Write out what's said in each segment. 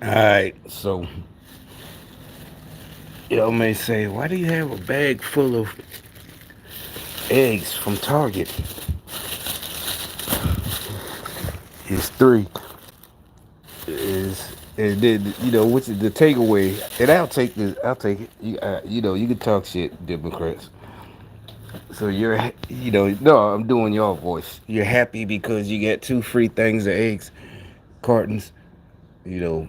All right, so y'all may say, why do you have a bag full of eggs from Target? It's three. Is and then which is the takeaway, and I'll take this. I'll take it. You can talk shit, Democrats. So no, I'm doing your voice. You're happy because you get two free things of eggs, cartons, you know,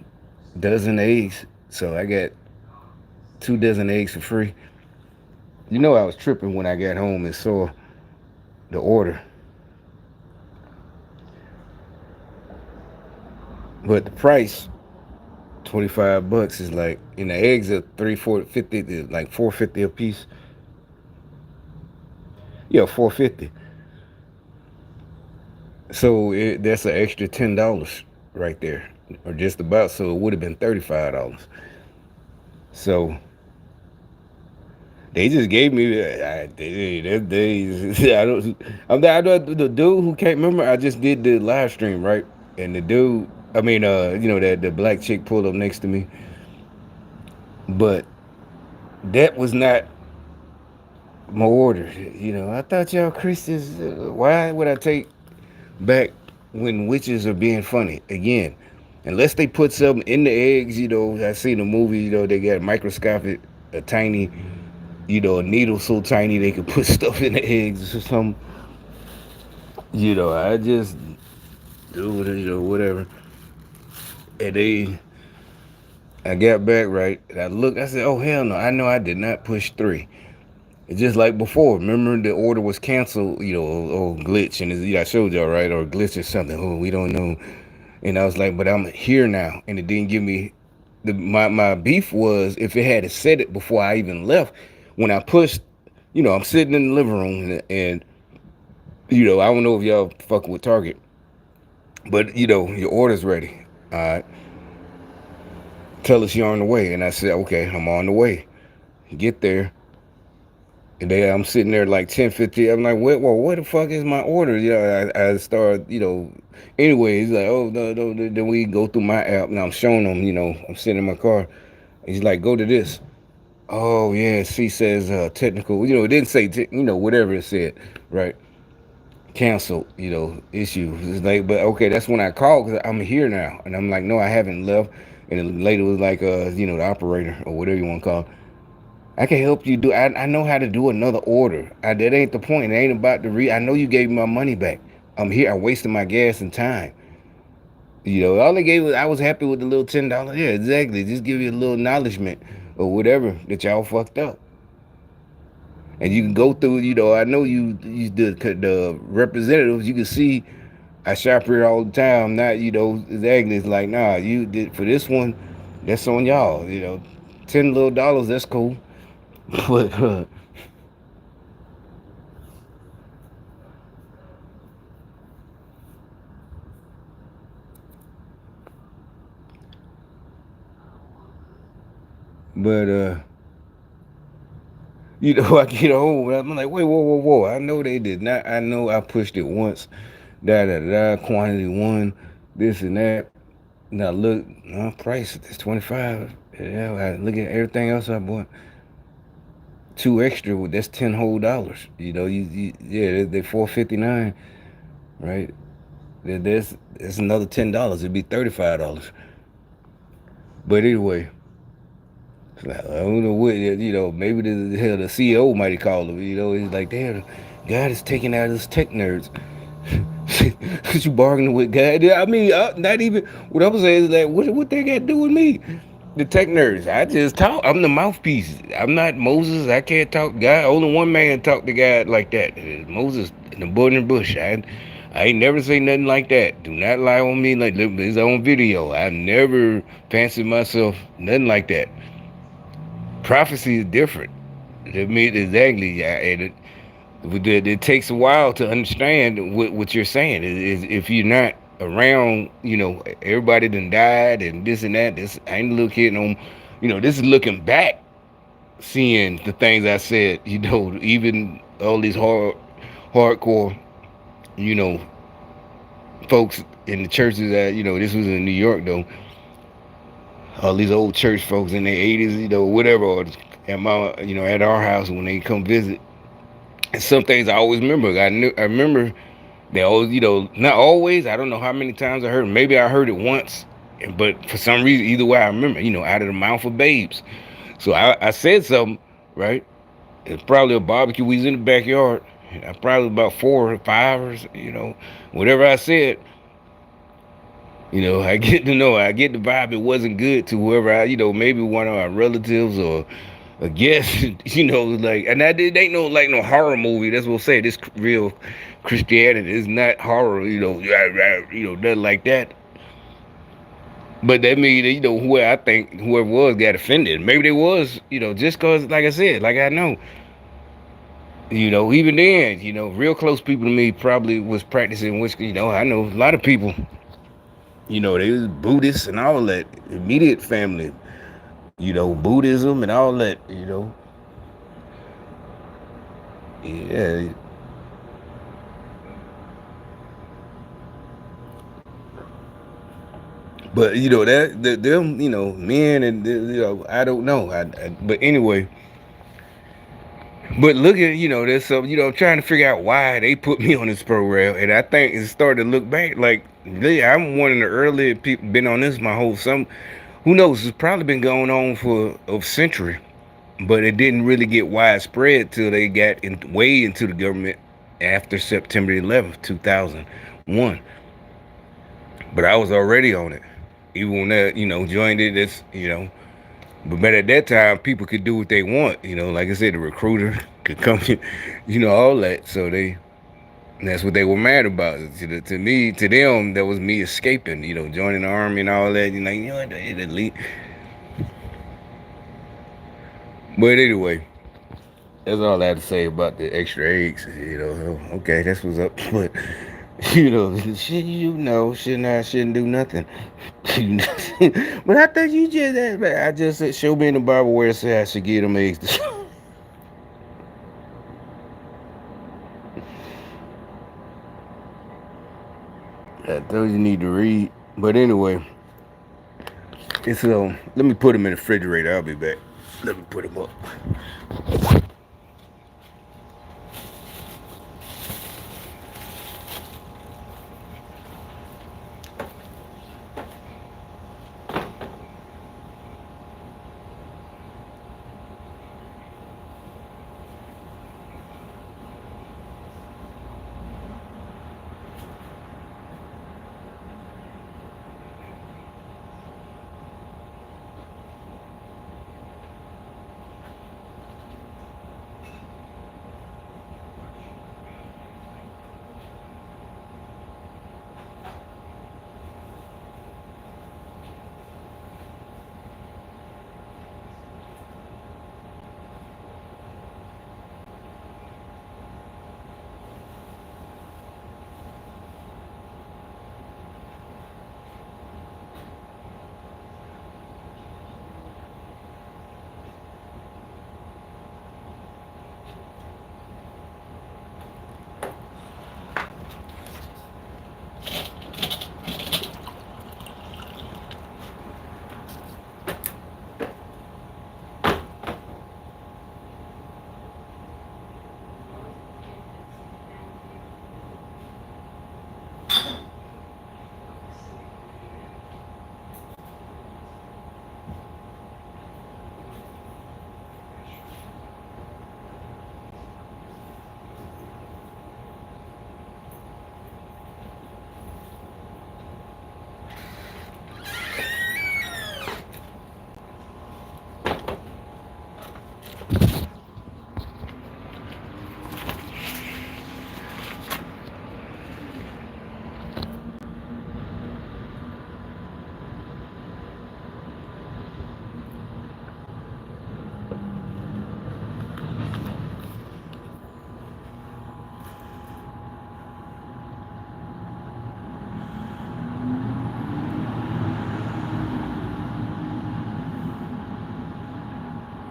dozen eggs. So I got 2 dozen eggs for free. I was tripping when I got home and saw the order, but the price, $25 is like, the eggs are 3 4 50, like 450 a piece. Yeah, 450. So that's an extra $10 right there, or just about. So it would have been $35. So they just gave me. I don't. I know the dude who can't remember. I just did the live stream, right, and the dude. I mean, that the black chick pulled up next to me, but that was not my order. I thought y'all Christians. Why would I take back when witches are being funny again? Unless they put something in the eggs, I seen a movie, they got microscopic, a tiny, a needle so tiny they could put stuff in the eggs or something. I just do it, whatever. And I got back right, and I looked, I said, oh, hell no, I know I did not push three. It's just like before. Remember the order was canceled, glitch, and I showed y'all, right, or glitch or something. Oh, we don't know. And I was like, but I'm here now, and it didn't give me my beef was if it had said it before I even left. When I pushed, I'm sitting in the living room, and I don't know if y'all fucking with Target, but your order's ready. All right, tell us you're on the way, and I said, okay, I'm on the way. Get there. And then I'm sitting there like 10:50. I'm like, what the fuck is my order? I start, anyway, he's like, oh, no, no, no. Then we go through my app, and I'm showing him, I'm sitting in my car. He's like, go to this. Oh, yeah, she says technical, it didn't say, whatever it said, right? Canceled, issue. It's like, but okay, that's when I called because I'm here now. And I'm like, no, I haven't left. And then later was like, the operator or whatever you want to call it. I can help you do. I know how to do another order. That ain't the point. It ain't about the I know you gave me my money back. I'm here. I wasted my gas and time. All they gave was I was happy with the little $10. Yeah, exactly. Just give you a little acknowledgement or whatever that y'all fucked up. And you can go through. I know you the representatives. You can see I shop here all the time. Not exactly. It's like nah. You did for this one. That's on y'all. $10 little. That's cool. But but I get home and I'm like, wait, whoa, whoa, whoa. I know they did not. I know I pushed it once. Da da da. Quantity one. This and that. Now look, price is 25. Yeah, I look at everything else I bought. Two extra. That's 10 whole dollars. Yeah, they 4.59, right? That's another $10. It'd be $35. But anyway, I don't know what, maybe the CEO might have called him. He's like, damn, God is taking out his tech nerds. Cause you bargaining with God. I mean, not even. What I'm saying is that what they got to do with me? The tech nerds. I just talk. I'm the mouthpiece. I'm not Moses. I can't talk to God. Only one man talk to God like that. Moses in the burning bush. I ain't never say nothing like that. Do not lie on me like it's on video. I never fancied myself nothing like that. Prophecy is different. It means exactly, yeah, and it takes a while to understand what you're saying. If you're not around, everybody done died and this and that. This I ain't looking on, this is looking back, seeing the things I said. Even all these hardcore, you know, folks in the churches that this was in New York though. all these old church folks in their 80s, whatever, or at my, at our house when they come visit. And some things I always remember. I remember they always, not always. I don't know how many times I heard it. Maybe I heard it once, but for some reason, either way, I remember. Out of the mouth of babes. So I said something, right? It's probably a barbecue. We was in the backyard. And I probably about 4 or 5 or whatever I said. I get to know. I get the vibe. It wasn't good to whoever maybe one of our relatives or a guest. Like, and that it ain't no like no horror movie. That's what I'm saying. This real Christianity is not horror. Nothing like that. But that mean that, whoever I think whoever was got offended. Maybe they was, just cause like I said, like I know, even then, real close people to me probably was practicing which, I know a lot of people, they was Buddhists and all that, immediate family, Buddhism and all that, yeah. But that them, men and I don't know. But anyway, but look at there's some I'm trying to figure out why they put me on this program, and I think it's starting to look back like yeah, I'm one of the earlier people been on this my whole some who knows it's probably been going on for a century, but it didn't really get widespread till they got way into the government after September 11th, 2001. But I was already on it, even when that joined it. That's but at that time, people could do what they want. Like I said, the recruiter could come, all that. So that's what they were mad about. To me, to them, that was me escaping. Joining the army and all that. The elite. But anyway, that's all I had to say about the extra eggs. Okay, that's what's up. But shit, shouldn't do nothing. But I thought you just that. I just said, show me in the Bible where it says I should give them eggs. I thought you need to read. But anyway, it's let me put them in the refrigerator. I'll be back. Let me put them up.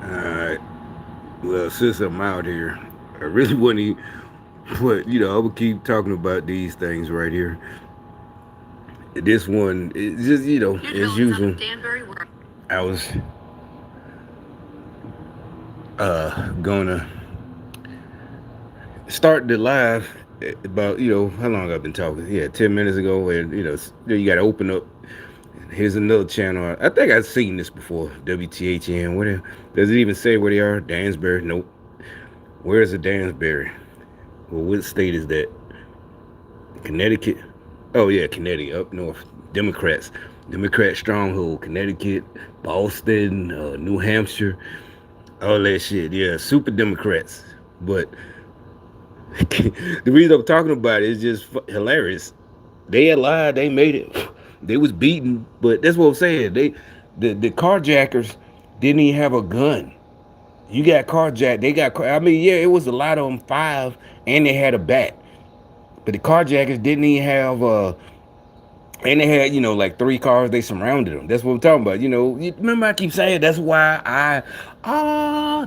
All right. Well, since I'm out here, I really want to. But I will keep talking about these things right here. This one is just as usual. I was gonna start the live about, how long I've been talking. Yeah, 10 minutes ago, and you got to open up. Here's another channel. I think I've seen this before. WTHN. Whatever. Does it even say where they are? Dansbury. Nope. Where's the Dansbury? Well, what state is that? Connecticut. Oh yeah, Connecticut, up north. Democrats. Democrat stronghold. Connecticut, Boston, New Hampshire, all that shit. Yeah, super Democrats. But the reason I'm talking about it is just hilarious. They had lied. They made it. They was beaten. But that's what I'm saying. The carjackers didn't even have a gun. You got carjacked. They got. I mean, yeah, it was a lot of them. 5, and they had a bat. But the carjackers didn't even have. And they had, like 3 cars. They surrounded them. That's what I'm talking about. Remember I keep saying that's why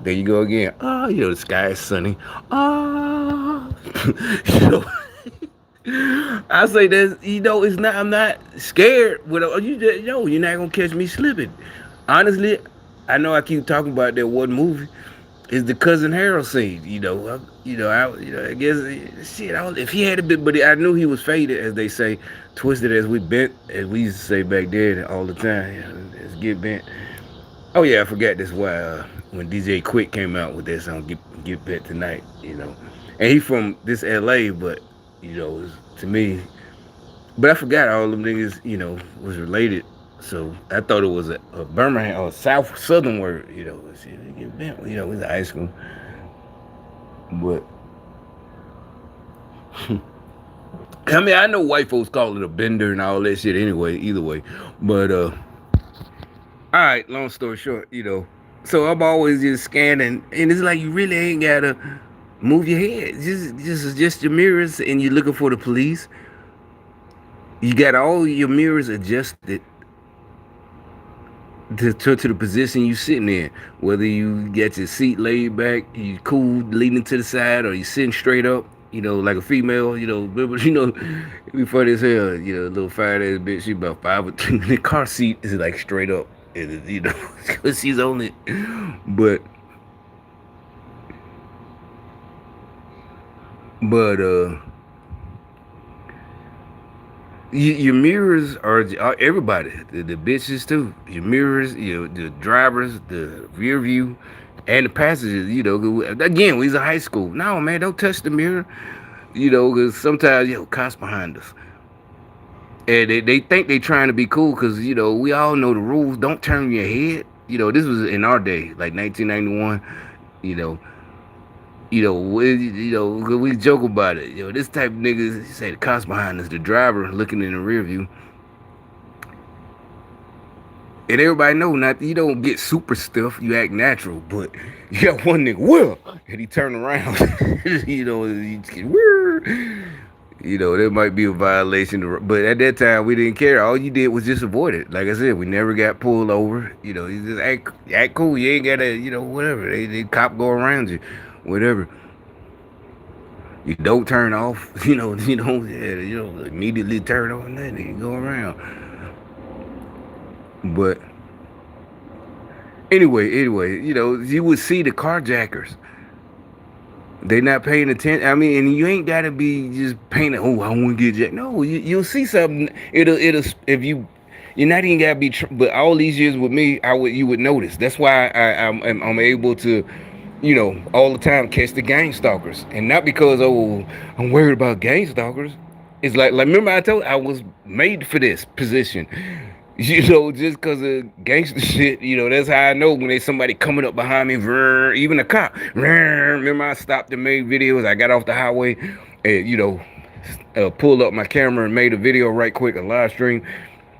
there you go again. The sky is sunny. you know. I say that it's not. I'm not scared. You just, you're not gonna catch me slipping. Honestly, I know I keep talking about that one movie. It's the cousin Harold scene. I guess shit. If he had a bit, but I knew he was faded, as they say, twisted as we bent, as we used to say back then all the time. Let's get bent. Oh yeah, I forgot this. Why when DJ Quick came out with that song, get bent tonight. And he from this L.A., but to me. But I forgot all them niggas, was related. So I thought it was a Birmingham or Southern word, Get bent, it was high school. But I mean, I know white folks call it a bender and all that shit anyway, either way. But all right, long story short, so I'm always just scanning, and it's like you really ain't gotta move your head. Just your mirrors, and you're looking for the police. You got all your mirrors adjusted to the position you sitting in. Whether you get your seat laid back, you cool leaning to the side, or you sitting straight up, like a female, remember, it be funny as hell, little fat ass bitch, she about 5 or 2. The car seat is like straight up, because she's on it. But but your mirrors are everybody, the bitches too. Your mirrors, the drivers, the rear view, and the passengers. Again, we was in high school. No, man, don't touch the mirror. Because sometimes cops behind us, and they think they trying to be cool because we all know the rules. Don't turn your head. This was in our day, like 1991. You know, we joke about it. This type of niggas say the cops behind us, the driver looking in the rear view. And everybody know not you don't get super stuff, you act natural, but you got one nigga, well, and he turn around, there might be a violation, but at that time we didn't care. All you did was just avoid it. Like I said, we never got pulled over. You just act cool. You ain't gotta, whatever. They cop go around you, whatever. You don't turn off, you don't, immediately turn on that and go around. But anyway, you would see the carjackers. They not paying attention. I mean, and you ain't gotta be just paying. Oh, I want to get jacked. No, you'll see something. It'll if you're not even gotta be. But all these years with me, you would notice. That's why I'm able to, all the time catch the gang stalkers, and not because I'm worried about gang stalkers. It's like remember I told you, I was made for this position. Just because of gangster shit, that's how I know when there's somebody coming up behind me, even a cop. Remember, I stopped and made videos. I got off the highway and, pulled up my camera and made a video right quick, a live stream.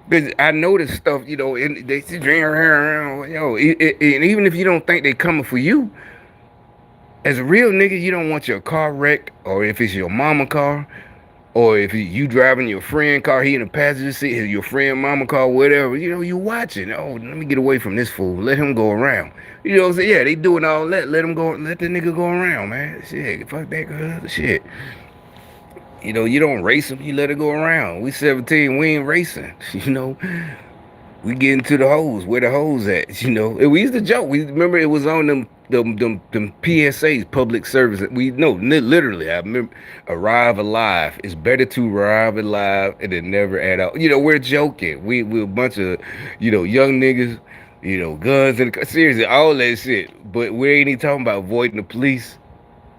Because I noticed stuff, and they and even if you don't think they coming for you, as a real nigga, you don't want your car wrecked, or if it's your mama car, or if you driving your friend car, he in the passenger seat, your friend mama car, whatever, you watching. Oh, let me get away from this fool. Let him go around. What I'm saying? Yeah, they doing all that. Let him go. Let the nigga go around, man. Shit, fuck that girl. Shit. You don't race him. You let it go around. We 17. We ain't racing. We get into the hose. Where the hose at? And we used to joke. We remember it was on them PSAs, public service. We know literally. I remember arrive alive. It's better to arrive alive and then never add out. We're joking. We a bunch of young niggas. Guns and seriously all that shit. But we ain't even talking about avoiding the police.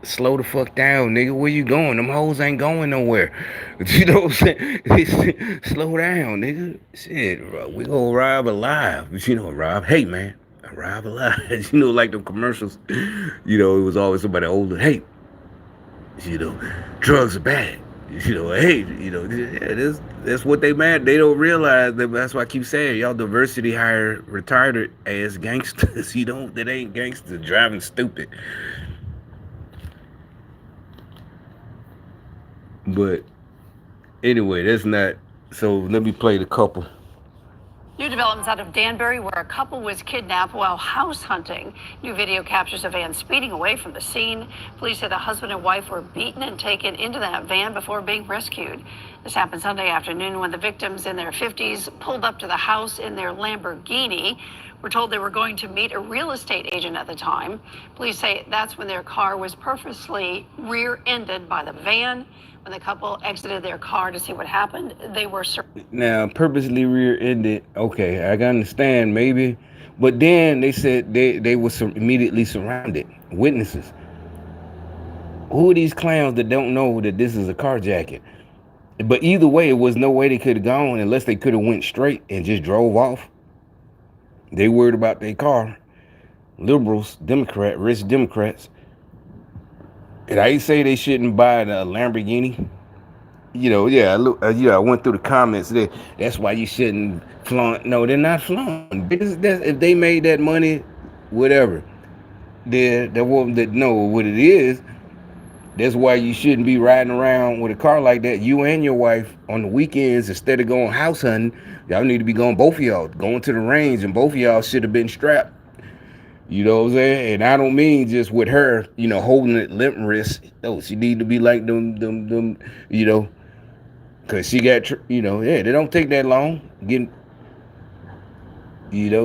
Slow the fuck down, nigga. Where you going? Them hoes ain't going nowhere. You know what I'm saying? Slow down, nigga. Shit, bro. We gonna arrive alive. Arrive. Hey, man. Arrive alive. Like the commercials. It was always somebody older. Hey, you know, drugs are bad. Hey, yeah, that's what they mad. They don't realize that. That's why I keep saying y'all diversity hire retired ass gangsters. That ain't gangsters driving stupid. But anyway, that's not. So let me play the couple. New developments out of Danbury where a couple was kidnapped while house hunting. New video captures a van speeding away from the scene. Police say the husband and wife were beaten and taken into that van before being rescued. This happened Sunday afternoon when the victims in their 50s pulled up to the house in their Lamborghini. We're told they were going to meet a real estate agent at the time. Police say that's when their car was purposely rear-ended by the van. When the couple exited their car to see what happened, they were now purposely rear-ended. Okay, I can understand maybe, but then they said they were immediately surrounded. Witnesses. Who are these clowns that don't know that this is a carjacking? But either way, it was no way they could have gone unless they could have went straight and just drove off. They worried about their car. Liberals, rich Democrats. And I say they shouldn't buy a Lamborghini. I went through the comments there. That's why you shouldn't flaunt. No, they're not flaunting. If they made that money, whatever. They're woman that know what it is. That's why you shouldn't be riding around with a car like that. You and your wife on the weekends instead of going house hunting. Y'all need to be going, both of y'all going to the range, and both of y'all should have been strapped. You know what I'm saying? And I don't mean just with her, holding it limp wrist. No, she need to be like them, cause she got, they don't take that long. Getting,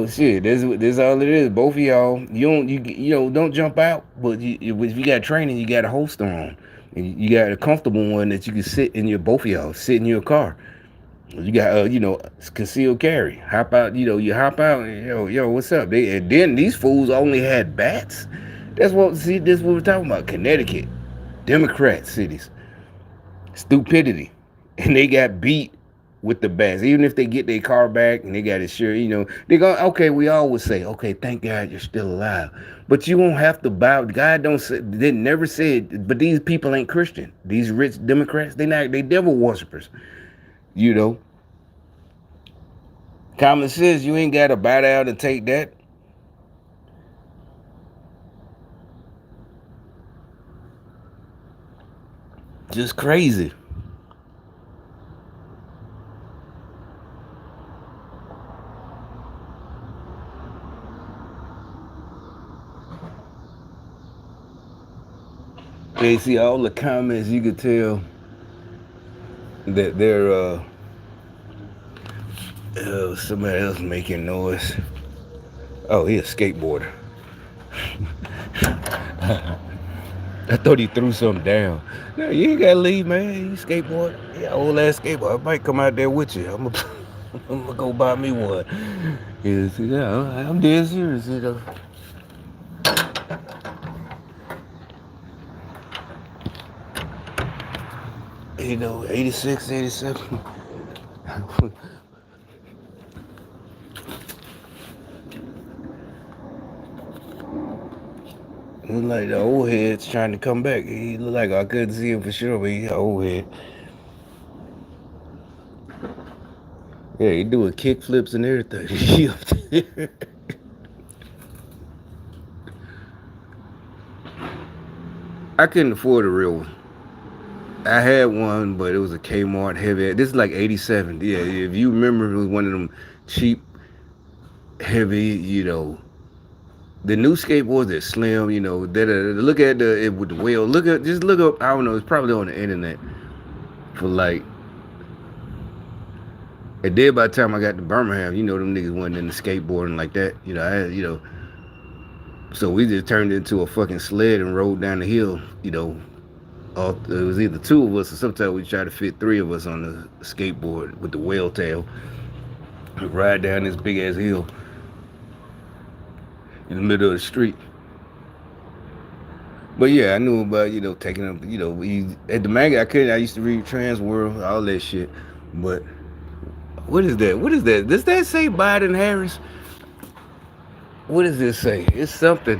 shit. This all it is. Both of y'all, don't jump out. But if you got training, you got a holster on. And you got a comfortable one that you can sit in your, both of y'all sit in your car. You got, concealed carry. Hop out, you hop out. And, what's up? And then these fools only had bats. This is what we're talking about. Connecticut, Democrat cities, stupidity, and they got beat with the bats. Even if they get their car back and they got insurance, they go, okay. We always say, okay, thank God you're still alive, but you won't have to bow. God don't say, they never said. But these people ain't Christian. These rich Democrats, they devil worshippers. Common sense, you ain't got to bow down and take that. Just crazy. They see all the comments, you could tell that they're somebody else making noise. Oh, he a skateboarder. I thought he threw something down. No, you ain't gotta leave, man. You skateboard. Yeah, old ass skateboard. I might come out there with you. I'm gonna go buy me one. I'm dead serious, 86, 87. Look like the old head's trying to come back. He look like I couldn't see him for sure, but he's an old head. Yeah, he doing kick flips and everything. He up there. I couldn't afford a real one. I had one, but it was a Kmart heavy. This is like 87. Yeah, if you remember, it was one of them cheap, heavy, the new skateboards that slim, that look at it with the wheel. Just look up. I don't know. It's probably on the internet for like And then by the time I got to Birmingham, them niggas wasn't into skateboarding like that. So we just turned into a fucking sled and rode down the hill. It was either two of us or sometimes we tried to fit three of us on the skateboard with the whale tail and ride down this big ass hill in the middle of the street. But yeah, I knew about taking them. We at the manga. I used to read Trans World, all that shit. But what is that? What is that? Does that say Biden Harris? What does this say? It's something.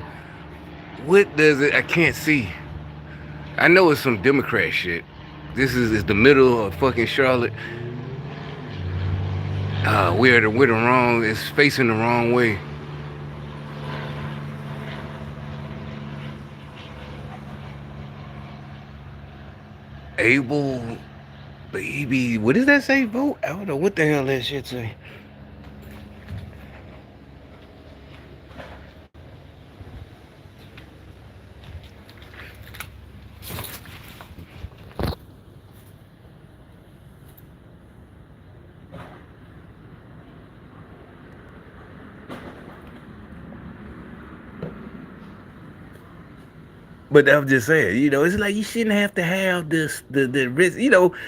What does it? I can't see. I know it's some Democrat shit. This is the middle of fucking Charlotte. We're the wrong. It's facing the wrong way. Able, baby. What does that say? Vote? I don't know what the hell that shit say. But I'm just saying, it's like you shouldn't have to have the risk.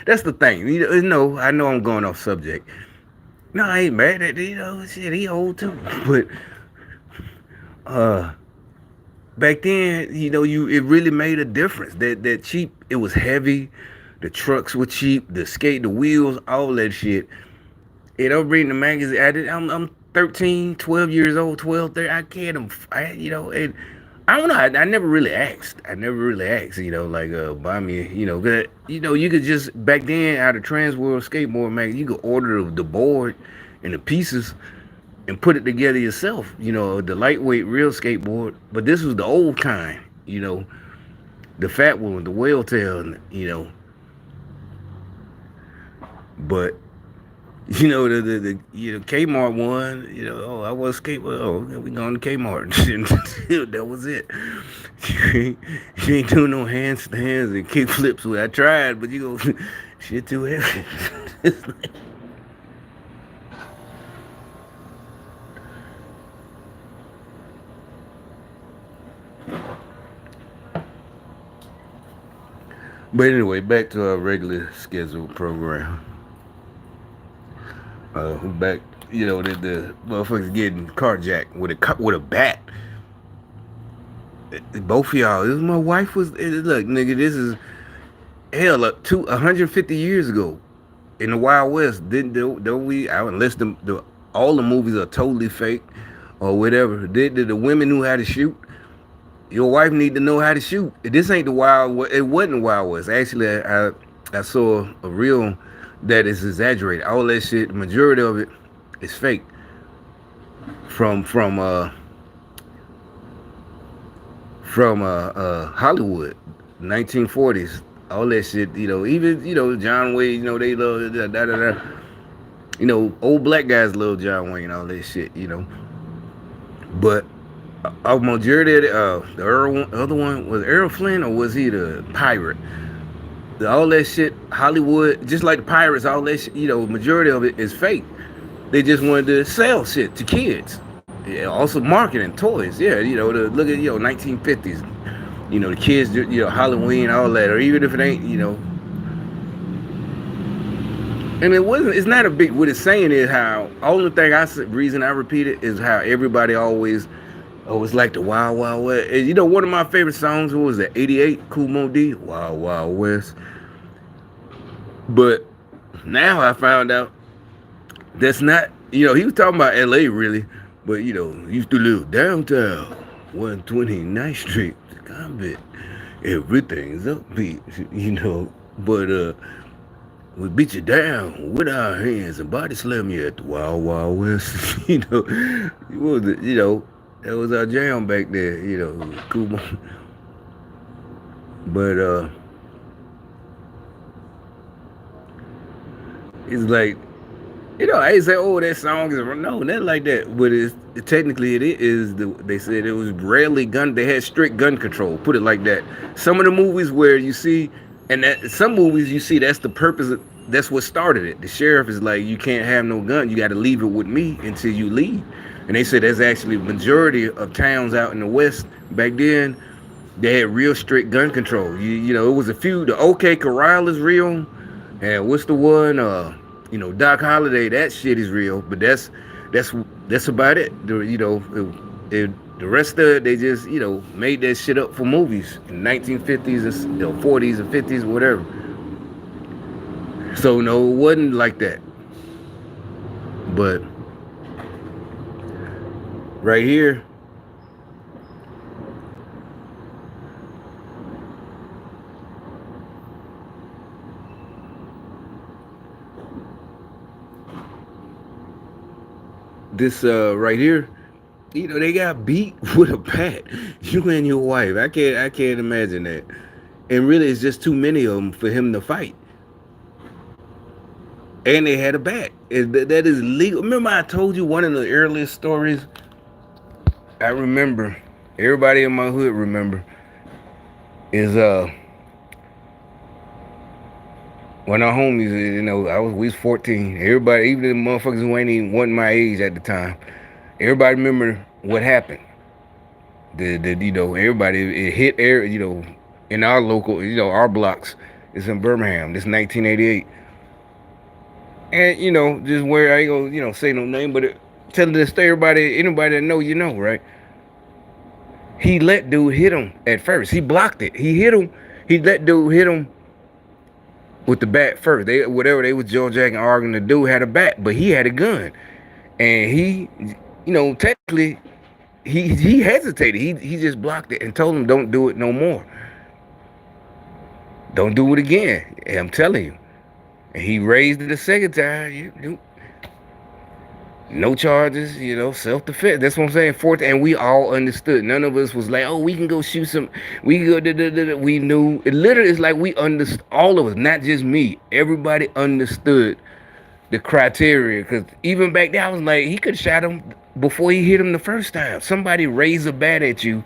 That's the thing. No, I know I'm going off subject. No, I ain't mad at shit. He old too, but uh, back then, it really made a difference. That cheap, it was heavy. The trucks were cheap. The wheels, all that shit. I'm reading the magazine. I'm 13, 12 years old, 12, 13. I can't. And I don't know. I never really asked. Like, buy me, you could just, back then, out of Trans World Skateboard magazine, you could order the board and the pieces and put it together yourself, the lightweight real skateboard. But this was the old kind, the fat one with the whale tail, But the Kmart one, I was skateboard. Oh, okay, we going to Kmart. That was it. You ain't doing no handstands and kick flips. I tried, but shit too heavy. But anyway, back to our regular scheduled program. Back, the motherfuckers getting carjacked with a bat. Both of y'all. My wife was. Look, nigga, this is hell. 150 years ago, in the Wild West. Don't we? Unless all the movies are totally fake or whatever. Did the women knew how to shoot? Your wife need to know how to shoot. This ain't the Wild West. It wasn't the Wild West. Actually, I saw a reel that is exaggerated. All that shit, the majority of it is fake. From Hollywood, 1940s. All that shit, even John Wayne, they love da da da. Old black guys love John Wayne, all that shit, But a majority of the other one was Errol Flynn, or was he the pirate? All that shit, Hollywood, just like the pirates, all that shit, majority of it is fake. They just wanted to sell shit to kids. Yeah, also marketing toys. Yeah, look at 1950s. The kids, Halloween, all that, or even if it ain't, And it wasn't. It's not a big. What it's saying is how. Only thing reason I repeat it is how everybody always. Oh, it's like the Wild Wild West. And, one of my favorite songs was that '88 Kool Moe Dee, Wild Wild West. But now I found out that's not. He was talking about L.A. really, but used to live downtown, 129th Street, Convict. Everything's upbeat, But we beat you down with our hands and body slam you at the Wild Wild West. That was our jam back there. Cool. But it's like, I ain't say, oh, that song is no, not like that. But technically it is. They said it was rarely gun. They had strict gun control. Put it like that. Some of the movies where you see, and some movies you see, that's the purpose that's what started it. The sheriff is like, you can't have no gun. You got to leave it with me until you leave. And they said that's actually the majority of towns out in the West back then. They had real strict gun control. You know, it was a few. The OK Corral is real, and what's the one? Doc Holliday. That shit is real, but that's that's about it. The rest of it, they just made that shit up for movies in 1950s, or 40s or 50s, whatever. So no, it wasn't like that. But right here, this right here, they got beat with a bat. You and your wife. I can't imagine that. And really, it's just too many of them for him to fight. And they had a bat. That is legal. Remember, I told you one of the earliest stories. I remember. Everybody in my hood remember. Is one of our homies. We was 14. Everybody, even the motherfuckers who ain't even wasn't my age at the time. Everybody remember what happened. Everybody it hit air. In our local. Our blocks. It's in Birmingham. This 1988. And just where I ain't gonna say no name, but telling this to everybody, anybody that know, right? He let dude hit him at first. He blocked it. He hit him. He let dude hit him with the bat first. Whatever they was Joe Jack and arguing, the dude had a bat, but he had a gun, and he, technically, he hesitated. He just blocked it and told him, "Don't do it no more. Don't do it again." And I'm telling you. And he raised it a second time. No charges, self-defense. That's what I'm saying. Fourth, and we all understood. None of us was like, oh, we can go shoot some. We can go. We knew. It literally is like we understood. All of us, not just me. Everybody understood the criteria. Because even back then, I was like, he could have shot him before he hit him the first time. Somebody raised a bat at you,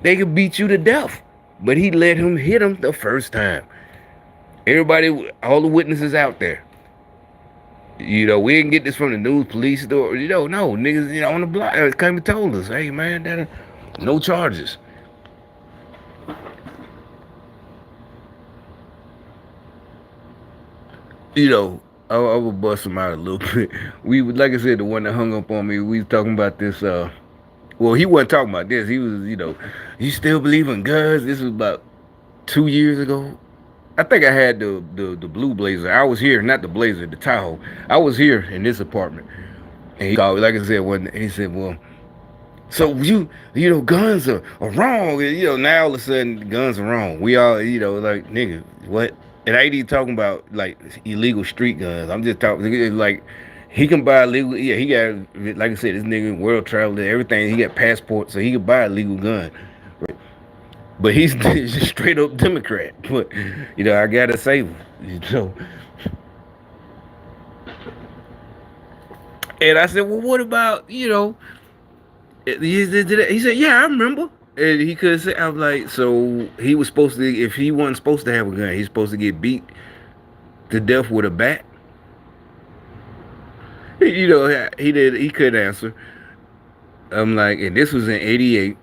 they could beat you to death. But he let him hit him the first time. Everybody, all the witnesses out there. We didn't get this from the news, police, or no, niggas, on the block came and told us, hey man, no charges. I will bust him out a little bit. We, like I said, the one that hung up on me, we was talking about this. Well, he wasn't talking about this. He was, you still believe in guns? This was about 2 years ago. I think I had the blue Blazer. I was here, not the Blazer, the Tahoe. I was here in this apartment, and he called me. Like I said, he said, "Well, so guns are wrong. Now all of a sudden guns are wrong. We all, like nigga, what?" And I ain't even talking about like illegal street guns. I'm just talking like he can buy illegal. Yeah, he got, like I said, this nigga world traveler, everything. He got passport, so he can buy a legal gun. Right? But he's just straight up Democrat. But I gotta save him. And I said, well, what about He said, yeah, I remember. And he could say, I was like, so he was supposed to, if he wasn't supposed to have a gun, he's supposed to get beat to death with a bat. He couldn't answer. I'm like, and this was in '88.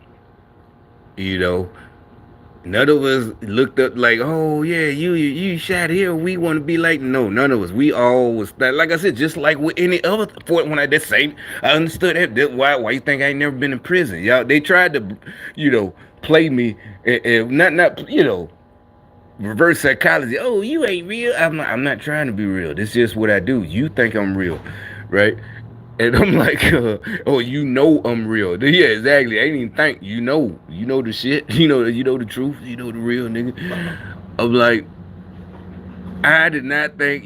None of us looked up like, oh yeah, you shot here. We want to be like, no, none of us. We all was like I said, just like with any other when I that same. I understood that why you think I ain't never been in prison? Y'all, they tried to, play me and not reverse psychology. Oh, you ain't real. I'm not trying to be real. This is just what I do. You think I'm real, right? And I'm like, oh, I'm real. Yeah, exactly. I ain't even think, you know the shit. You know the truth. You know the real nigga. I'm like, I did not think,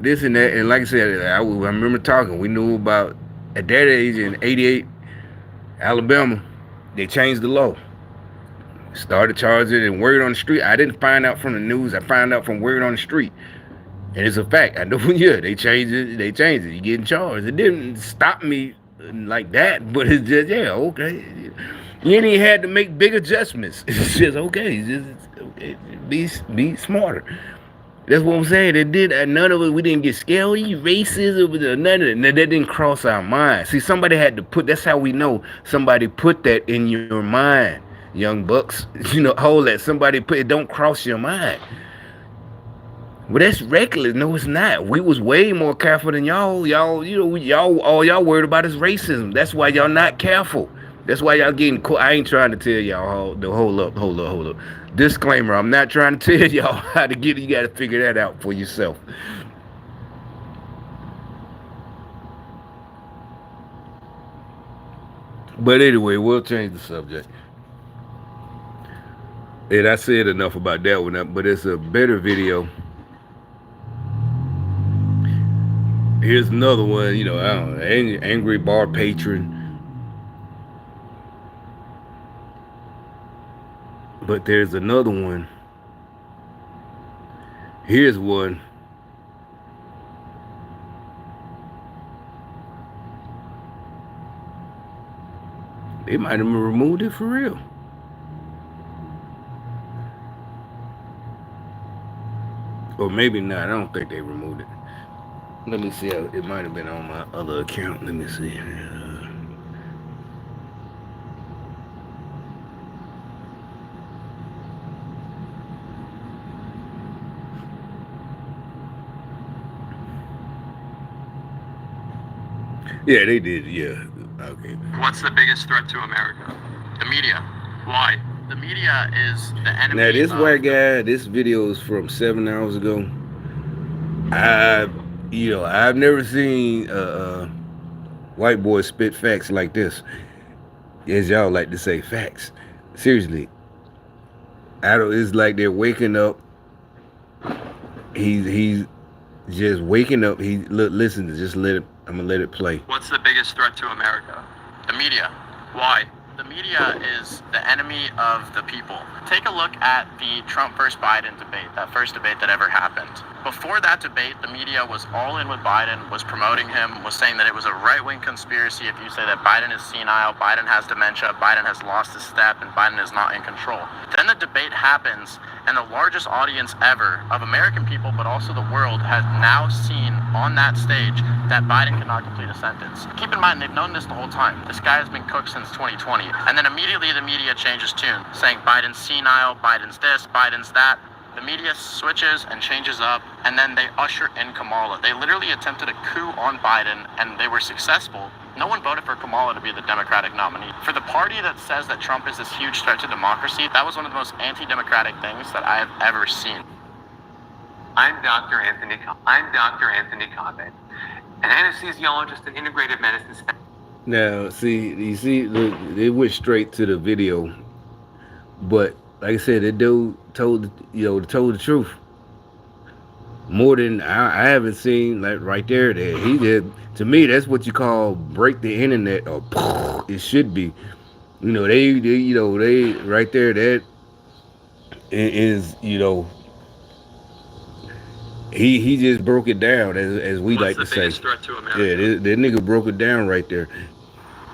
this and that. And like I said, I remember talking. We knew about, at that age in '88, Alabama, they changed the law. Started charging and word on the street. I didn't find out from the news. I found out from word on the street. And it's a fact. I know, yeah, they changed it. You getting charged. It didn't stop me like that, but it's just, yeah, okay. You ain't even had to make big adjustments. It's just, okay. Be smarter. That's what I'm saying. It did. None of it. We didn't get scared. Oh, you racism. None of it. That didn't cross our mind. See, somebody had to put. That's how we know somebody put that in your mind, young bucks. Hold that. Somebody put it. Don't cross your mind. Well, that's reckless. No, it's not. We was way more careful than y'all. Y'all, all y'all worried about is racism. That's why y'all not careful. That's why y'all getting caught. I ain't trying to tell y'all hold up. Disclaimer: I'm not trying to tell y'all how to get it. You got to figure that out for yourself. But anyway, we'll change the subject. And I said enough about that one. But it's a better video. Here's another one. I don't know, angry bar patron. But there's another one. Here's one. They might have removed it for real. Or maybe not. I don't think they removed it. Let me see. It might have been on my other account. Let me see. Yeah, they did. Yeah. Okay. What's the biggest threat to America? The media. Why? The media is the enemy. Now this white guy. This video is from 7 hours ago. I, I've never seen white boys spit facts like this. As y'all like to say, facts. Seriously, I don't. It's like they're waking up. He's just waking up. He look. Listen. Just let it. I'm gonna let it play. What's the biggest threat to America? The media. Why? The media is the enemy of the people. Take a look at the Trump versus Biden debate, that first debate that ever happened. Before that debate, the media was all in with Biden, was promoting him, was saying that it was a right-wing conspiracy if you say that Biden is senile, Biden has dementia, Biden has lost his step, and Biden is not in control. Then the debate happens, and the largest audience ever of American people, but also the world, has now seen on that stage that Biden cannot complete a sentence. Keep in mind, they've known this the whole time. This guy has been cooked since 2020. And then immediately the media changes tune, saying Biden's senile, Biden's this, Biden's that. The media switches and changes up, and then they usher in Kamala. They literally attempted a coup on Biden, and they were successful. No one voted for Kamala to be the Democratic nominee. For the party that says that Trump is this huge threat to democracy, that was one of the most anti-democratic things that I have ever seen. I'm Dr. Anthony Convent, an anesthesiologist in integrative medicine. Now, you see, look, they went straight to the video, but like I said, the dude told the truth more than I haven't seen. Like right there, that he did. To me, that's what you call break the internet, or it should be. They right there. That is, he just broke it down as we What's like to say. What's the biggest threat to America? Yeah, that nigga broke it down right there.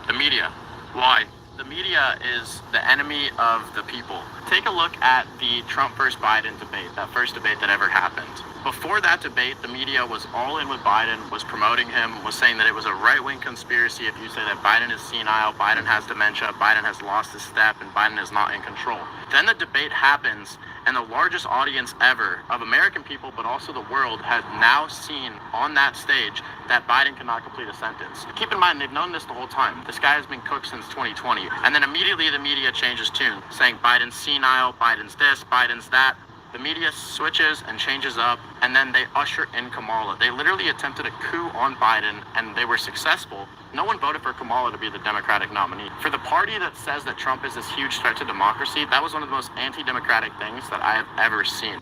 The media. Why? The media is the enemy of the people. Take a look at the Trump versus Biden debate, that first debate that ever happened. Before that debate, the media was all in with Biden, was promoting him, was saying that it was a right-wing conspiracy if you say that Biden is senile, Biden has dementia, Biden has lost his step, and Biden is not in control. Then the debate happens, and the largest audience ever of American people, but also the world, has now seen on that stage that Biden cannot complete a sentence. Keep in mind, they've known this the whole time. This guy has been cooked since 2020. And then immediately the media changes tune, saying Biden's senile, Biden's this, Biden's that. The media switches and changes up, and then they usher in Kamala. They literally attempted a coup on Biden, and they were successful. No one voted for Kamala to be the Democratic nominee. For the party that says that Trump is this huge threat to democracy, that was one of the most anti-democratic things that I have ever seen.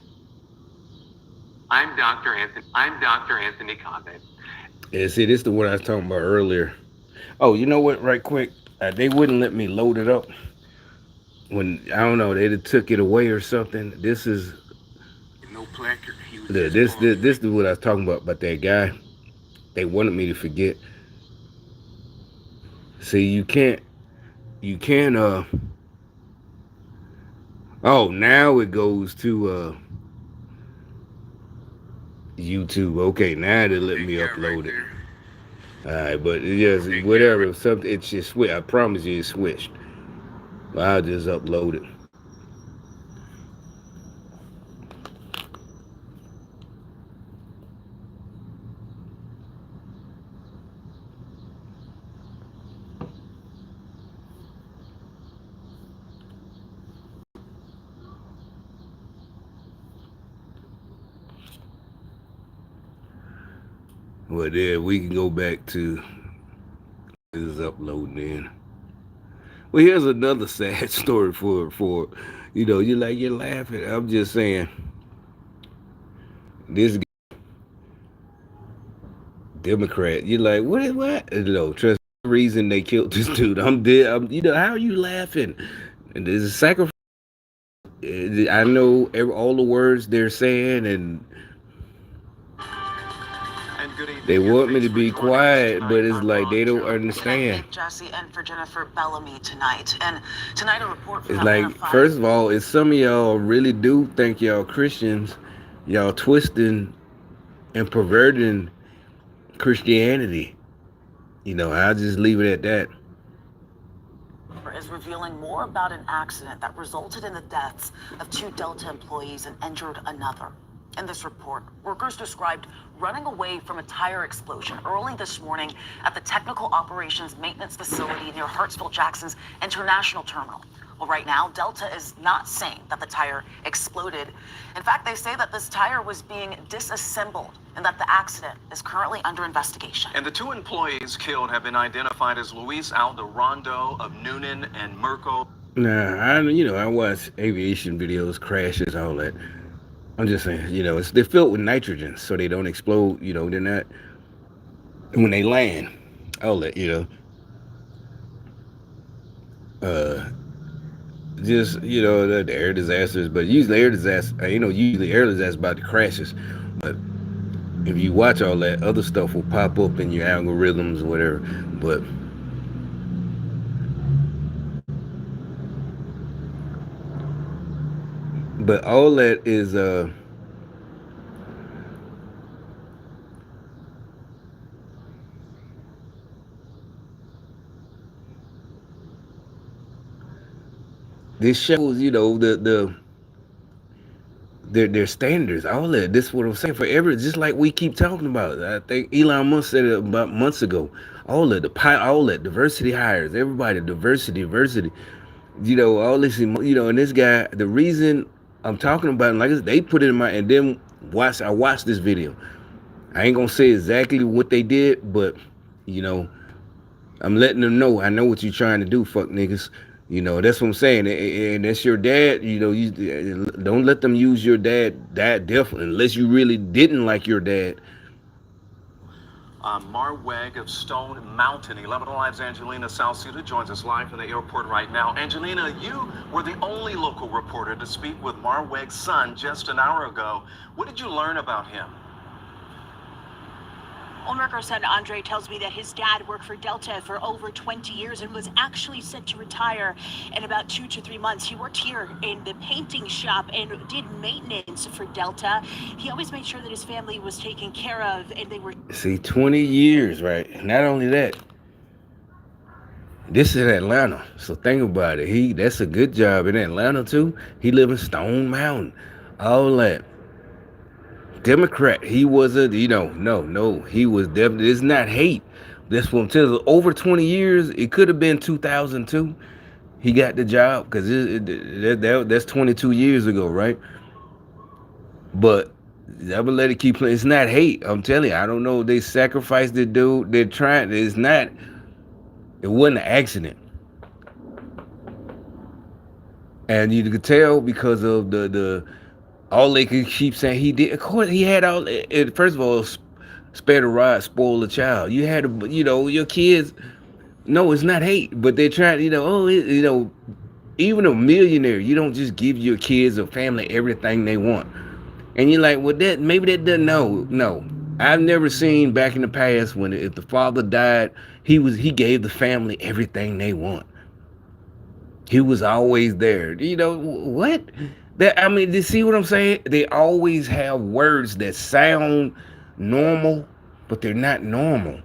I'm Dr. Anthony Convent. Yeah, see, this is the one I was talking about earlier. Oh, you know what? Right quick, they wouldn't let me load it up. When I don't know, they took it away or something. This is No placard. this is what I was talking about that guy. They wanted me to forget. See, you can't. Oh, now it goes to YouTube. Okay, now they let Big me guy right upload it. there. All right, but Big yes, guy right. whatever. Something it just switch. I promise you, it switched. I'll just upload it. Well, there we can go back to this uploading in. Well, here's another sad story for you're laughing. I'm just saying this Democrat. You're like what? Trust the reason they killed this dude. I'm dead. How are you laughing? And there's a sacrifice. I know all the words they're saying, and they want me to be quiet, but it's like they don't Can I understand. thank Jesse and for Jennifer Bellamy tonight? And tonight a report from It's like, Atlanta 5. first of all, if some of y'all really do think y'all Christians, y'all twisting and perverting Christianity. I'll just leave it at that. Is revealing more about an accident that resulted in the deaths of 2 Delta employees and injured another. In this report, workers described running away from a tire explosion early this morning at the Technical Operations Maintenance Facility near Hartsville-Jackson's International Terminal. Well, right now, Delta is not saying that the tire exploded. In fact, they say that this tire was being disassembled and that the accident is currently under investigation. And the 2 employees killed have been identified as Luis Alderondo of Noonan and Mirko. Nah, I watch aviation videos, crashes, all that. I'm just saying, they're filled with nitrogen, so they don't explode. They're not when they land. All that, uh, just the air disasters, but usually air disaster, usually air disasters about the crashes, but if you watch all that other stuff will pop up in your algorithms or whatever. But all that is this shows their standards. All that. This is what I'm saying. Forever, just like we keep talking about. I think Elon Musk said it about months ago. All that diversity hires. Everybody diversity. All this. And this guy. The reason I'm talking about it, like they put it in my and then I watched this video. I ain't gonna say exactly what they did, but you know, I'm letting them know I know what you're trying to do, fuck niggas. That's what I'm saying. And that's your dad. You don't let them use your dad definitely, unless you really didn't like your dad. Marweg of Stone Mountain. 11 Alive's Angelina Salcido joins us live from the airport right now. Angelina, you were the only local reporter to speak with Marweg's son just an hour ago. What did you learn about him? Ulrich's son Andre tells me that his dad worked for Delta for over 20 years and was actually set to retire in about 2 to 3 months. He worked here in the painting shop and did maintenance for Delta. He always made sure that his family was taken care of and they were... See, 20 years, right? Not only that, this is Atlanta, so think about it. That's a good job in Atlanta too. He live in Stone Mountain, all that. Democrat. He was no. He was definitely. It's not hate. That's what I'm telling you. Over 20 years, it could have been 2002. He got the job because that's 22 years ago, right? But I'm gonna let it keep playing. It's not hate. I'm telling you. I don't know. They sacrificed the dude. They're trying. It's not. It wasn't an accident. And you could tell because of the all they could keep saying he did. Of course, he had all. First of all, spare the rod, spoil the child. You had to, your kids. No, it's not hate, but they're trying. Even a millionaire, you don't just give your kids or family everything they want. And you're like, well, maybe that doesn't. No. I've never seen back in the past when if the father died, he gave the family everything they want. He was always there. What? That I mean, you see what I'm saying? They always have words that sound normal, but they're not normal.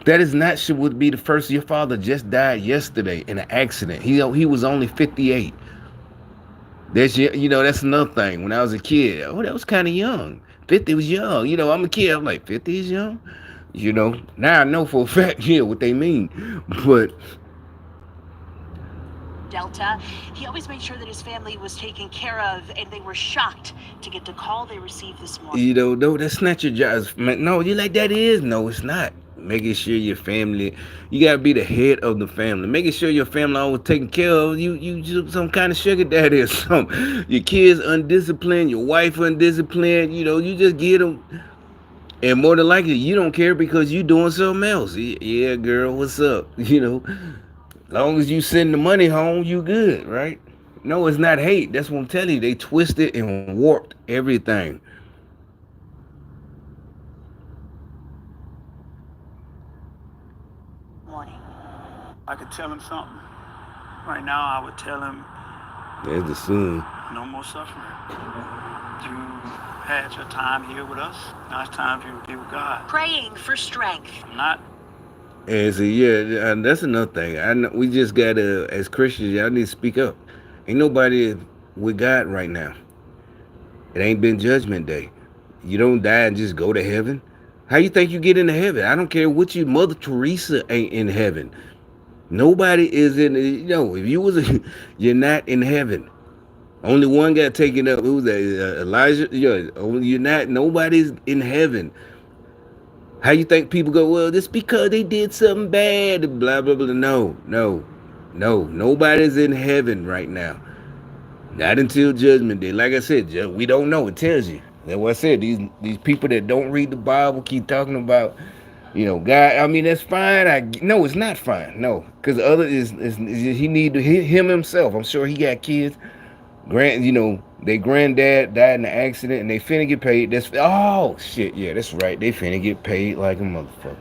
That is not should would be the first. Your father just died yesterday in an accident. He was only 58. That's another thing. When I was a kid, oh, that was kind of young. 50 was young. I'm a kid. I'm like 50 is young. Now I know for a fact, what they mean. But Delta. He always made sure that his family was taken care of, and they were shocked to get the call they received this morning. no, that's not your job. No, you like that is no, it's not. Making sure your family, you gotta be the head of the family. Making sure your family always taken care of. You just some kind of sugar daddy or something. Your kids undisciplined, your wife undisciplined. You just get them. And more than likely, you don't care because you doing something else. Yeah, girl, what's up? Long as you send the money home, you good, right? No, it's not hate. That's what I'm telling you. They twisted and warped everything. Morning. I could tell him something. Right now, I would tell him, There's the sun. no more suffering. You had your time here with us. Now it's time for you to be with God. Praying for strength. I'm not. And so, yeah, and that's another thing. I know we just gotta, as Christians, y'all need to speak up. Ain't nobody with God right now. It ain't been Judgment Day. You don't die and just go to heaven. How you think you get into heaven? I don't care what you, Mother Teresa ain't in heaven. Nobody is in. If you was, you're not in heaven. Only one got taken up. Who was that? Elijah. Yeah, you're not. Nobody's in heaven. How you think people go? Well, this because they did something bad. Blah blah blah. No. Nobody's in heaven right now. Not until Judgment Day. Like I said, we don't know. It tells you. That's what I said. These people that don't read the Bible keep talking about, God. I mean, that's fine. No, it's not fine. No, because the other is he need to him himself. I'm sure he got kids. Their granddad died in an accident and they finna get paid. Oh shit, yeah, that's right. They finna get paid like a motherfucker.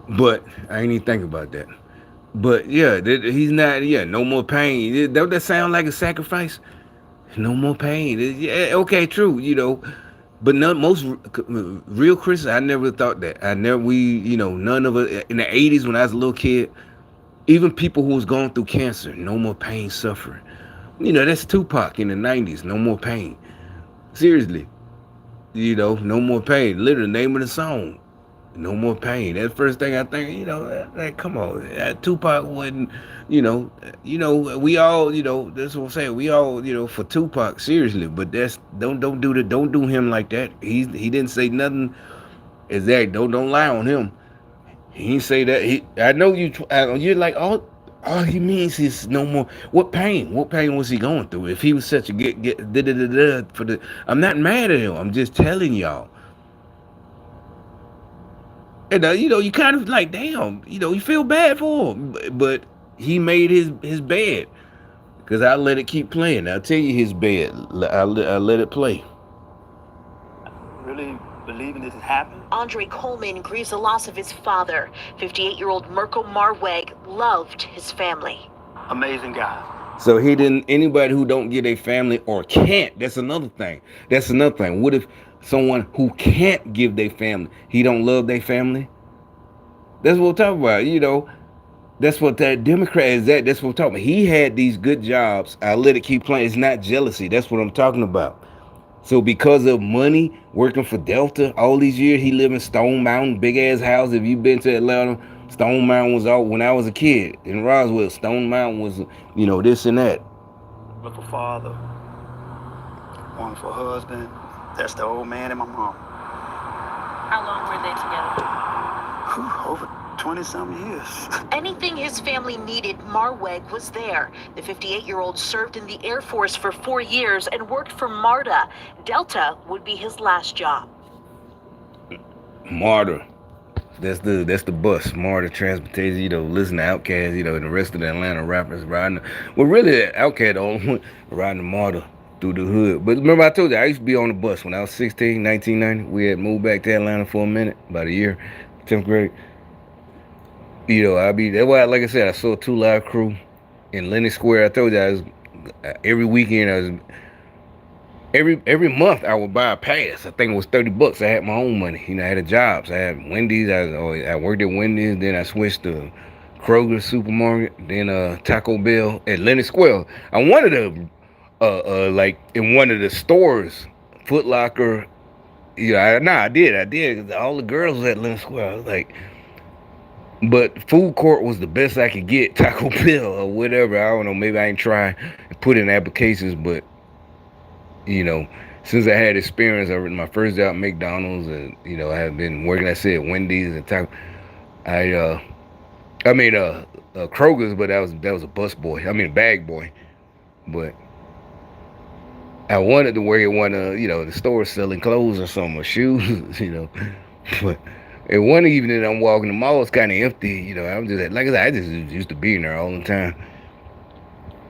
But I ain't even think about that. But yeah, he's not. Yeah, no more pain. Don't that sound like a sacrifice? No more pain. Yeah, okay, true. But most real Christians, I never thought that. None of us in the '80s when I was a little kid. Even people who was going through cancer, no more pain, suffering. That's Tupac in the '90s. No more pain. Seriously, no more pain. Literally, name of the song. No more pain. That's the first thing I think. Like, come on, Tupac wasn't. We all. That's what I'm saying. We all. For Tupac, seriously. But don't do him like that. He didn't say nothing. Exact. Don't lie on him. He didn't say that. I know you. You're like all he means is no more. What pain? What pain was he going through? If he was such a for the. I'm not mad at him. I'm just telling y'all. And you kind of like, damn, you feel bad for him, but he made his bed. Cause I let it keep playing. I'll tell you his bed. I let it play. Really believing this has happened? Andre Coleman grieves the loss of his father. 58-year-old Mirko Marweg loved his family. Amazing guy. So he didn't. Anybody who don't get a family or can't. That's another thing. What if someone who can't give their family, he don't love their family? That's what we're talking about. That's what that Democrat is at. That's what we're talking about. He had these good jobs. I let it keep playing. It's not jealousy. That's what I'm talking about. So because of money, working for Delta all these years, he lived in Stone Mountain, big ass house. If you've been to Atlanta, Stone Mountain was all when I was a kid in Roswell. Stone Mountain was, this and that. Wonderful father, wonderful husband. That's the old man and my mom. How long were they together? Over 20-something years. Anything his family needed, Marweg was there. The 58-year-old served in the Air Force for 4 years and worked for MARTA. Delta would be his last job. MARTA. That's the bus. MARTA Transportation, listen to Outkast, and the rest of the Atlanta rappers riding. Well, really, Outkast the only one riding the MARTA through the hood. But remember I told you, I used to be on the bus when I was 16, 1990. We had moved back to Atlanta for a minute, about a year, 10th grade. That's why, like I said, I saw 2 Live Crew. in Lennox Square. I told you I was every weekend. I was every month I would buy a pass. I think it was $30. I had my own money. I had a job. So I had Wendy's. I worked at Wendy's. Then I switched to Kroger supermarket. Then Taco Bell at Lennox Square. I wanted to like in one of the stores, Foot Locker. I did. All the girls was at Lennox Square. I was like, but food court was the best I could get. Taco Bell or whatever. I don't know. Maybe I ain't try and put in applications, but since I had experience, I my first job at McDonald's, and I have been working. I said Wendy's and Taco. I mean Kroger's, but that was a bus boy. I mean a bag boy, but I wanted to work at one of the stores selling clothes or something or shoes, but. And one evening I'm walking, the mall was kind of empty, I'm just like I said, I just used to be in there all the time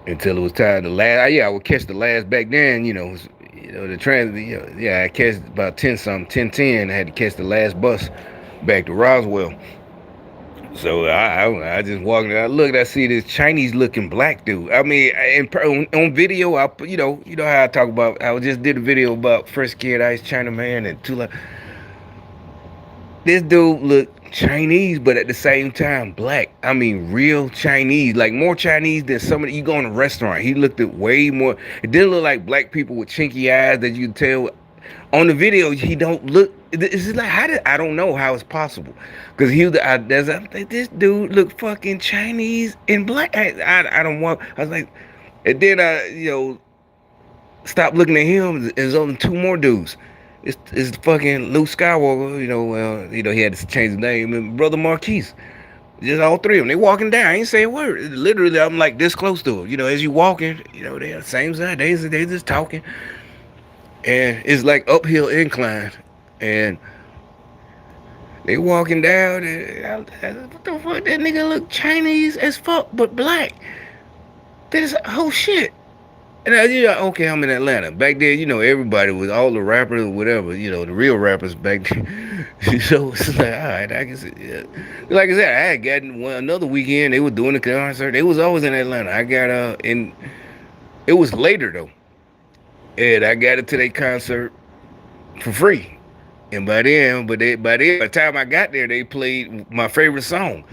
until it was time to last. I would catch the last back then, the transit. I catch about 10:10. I had to catch the last bus back to Roswell. So I just walked and I looked. I see this Chinese looking black dude. I mean, on video, how I talk about. I just did a video about Fresh Kid Ice Chinaman and Tula. This dude looked Chinese, but at the same time black. I mean, real Chinese, like more Chinese than somebody. You go in a restaurant, he looked at way more. It didn't look like black people with chinky eyes that you can tell. On the video, he don't look. It's just like I don't know how it's possible, because I'm like, this dude look fucking Chinese and black. I don't want. I was like, and then I stopped looking at him. There's only two more dudes. It's fucking Luke Skywalker, he had to change his name, and Brother Marquise. Just all three of them. They walking down. I ain't saying a word. Literally, I'm like this close to them. As you walking, they're the same side. They just talking. And it's like uphill incline. And they walking down, and what the fuck? That nigga look Chinese as fuck, but black. That's whole shit. And okay, I'm in Atlanta. Back then, everybody was all the rappers or whatever, the real rappers back then. So it's like, all right, I can see. Yeah. Like I said, I had gotten another weekend. They were doing a concert. They was always in Atlanta. I got and it was later though, and I got into their concert for free. And by the time I got there, they played my favorite song.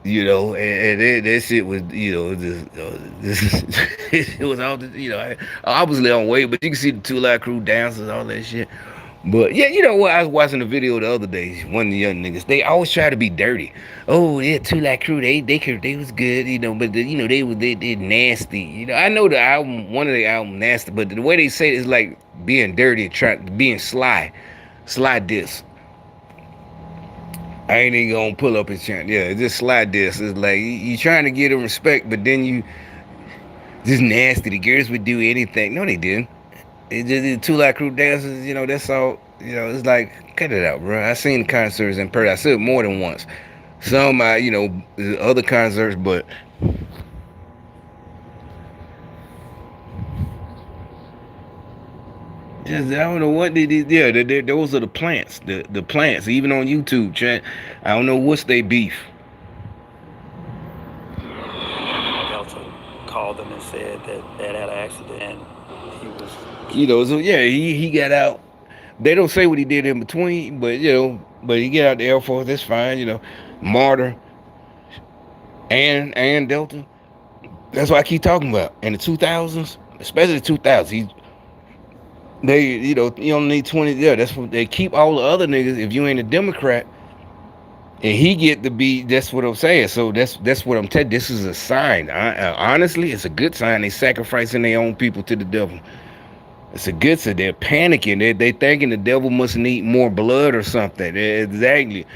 And that shit was, it was all, obviously on way, but you can see the Two Live Crew dances, all that shit. But yeah, you know what? I was watching the video the other day. One of the young niggas, they always try to be dirty. Oh yeah, Two Live Crew, they was good, but they nasty. I know the album, one of the album nasty, but the way they say it is like being dirty, being sly diss. I ain't even gonna pull up his channel. Yeah, just slide this. It's like you trying to get him respect, but then you just nasty. The girls would do anything. No, they didn't. It just the Two Live Crew dances. That's all. It's like cut it out, bro. I seen concerts in person. I said it more than once. Some other concerts, but just I don't know what they did. Yeah, those are the plants. The plants. Even on YouTube, chat. I don't know what's they beef. Delta called them and said that they had an accident. And he was. So yeah, he got out. They don't say what he did in between, but he get out the Air Force. That's fine. Martyr and Delta. That's what I keep talking about. In the 2000s, especially the 2000s, you don't need 20. Yeah, that's what they keep all the other niggas. If you ain't a Democrat, and he get to be, that's what I'm saying. So that's what I'm telling. This is a sign. Honestly, it's a good sign. They sacrificing their own people to the devil. It's a good sign. They're panicking. They thinking the devil must need more blood or something. Exactly.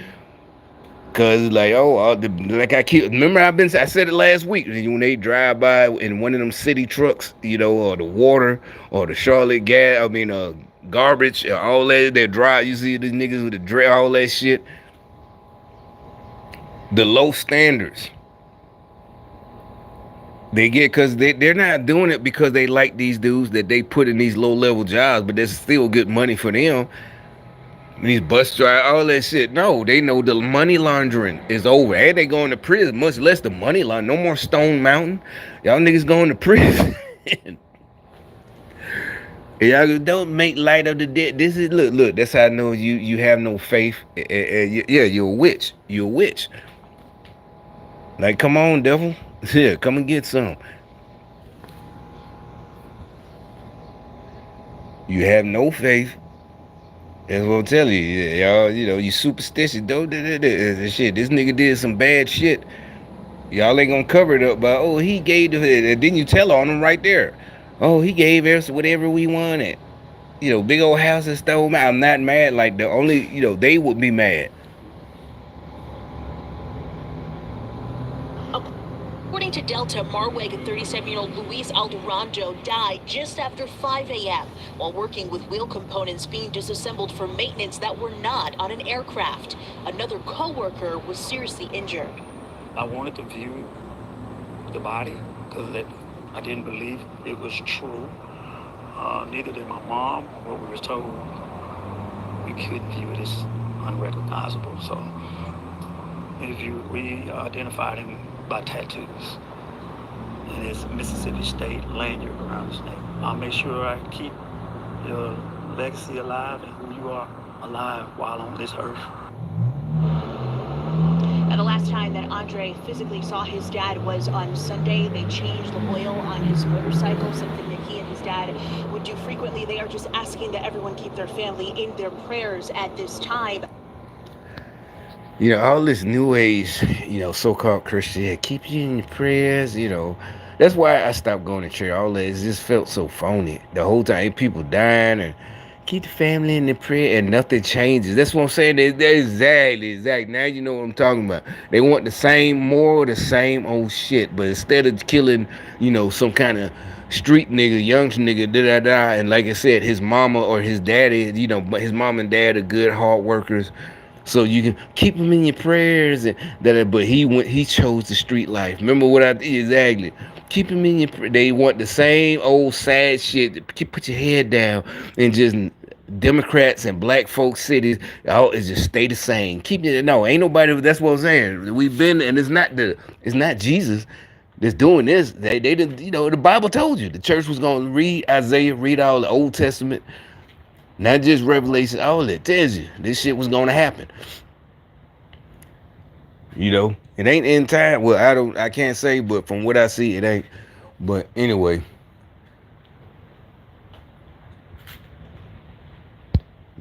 Cause like like I said it last week. When they drive by in one of them city trucks, or the water or the Charlotte gas, garbage, all that. They drive. You see these niggas with the dread, all that shit. The low standards they get, because they're not doing it because they like these dudes that they put in these low level jobs, but there's still good money for them. These bus drivers, all that shit. No, they know the money laundering is over. And they going to prison, much less the money laundering. No more Stone Mountain. Y'all niggas going to prison. Y'all don't make light of the dead. This is look. That's how I know you have no faith. Yeah, you're a witch. You're a witch. Like, come on, devil. Yeah, come and get some. You have no faith. That's what I'm telling you. Y'all, you superstitious. Don't shit. This nigga did some bad shit. Y'all ain't gonna cover it up by, oh, he gave the, didn't you tell on him right there? Oh, he gave us whatever we wanted. Big old house and stole. I'm not mad. Like, the only, they would be mad. According to Delta, Marweg and 37-year-old Luis Alderando died just after 5 a.m. while working with wheel components being disassembled for maintenance that were not on an aircraft. Another co-worker was seriously injured. I wanted to view the body because I didn't believe it was true. Neither did my mom. What we were told, we couldn't view it as unrecognizable. So we identified him by tattoos and his Mississippi State lanyard around his neck. I'll make sure I keep your legacy alive and who you are alive while on this earth. Now, the last time that Andre physically saw his dad was on Sunday. They changed the oil on his motorcycle, something that he and his dad would do frequently. They are just asking that everyone keep their family in their prayers at this time. All this new age, so-called Christian, yeah, keep you in your prayers, That's why I stopped going to church. All that, it just felt so phony. The whole time, people dying and keep the family in the prayer and nothing changes. That's what I'm saying. Exactly. Now you know what I'm talking about. They want the same moral, the same old shit. But instead of killing, some kind of street nigga, young nigga, and like I said, his mama or his daddy, his mom and dad are good, hard workers. So you can keep him in your prayers, but he chose the street life. Remember what I did exactly? Keep him in your. They want the same old sad shit. Put your head down and just Democrats and black folk cities. Oh, it just stay the same. Keep it. No, ain't nobody. That's what I'm saying. We've been, and it's not Jesus that's doing this. They didn't. The Bible told you the church was gonna read Isaiah, read all the Old Testament. Not just Revelation, all it tells you this shit was gonna happen. It ain't in time. Well, I can't say, but from what I see, it ain't. But anyway,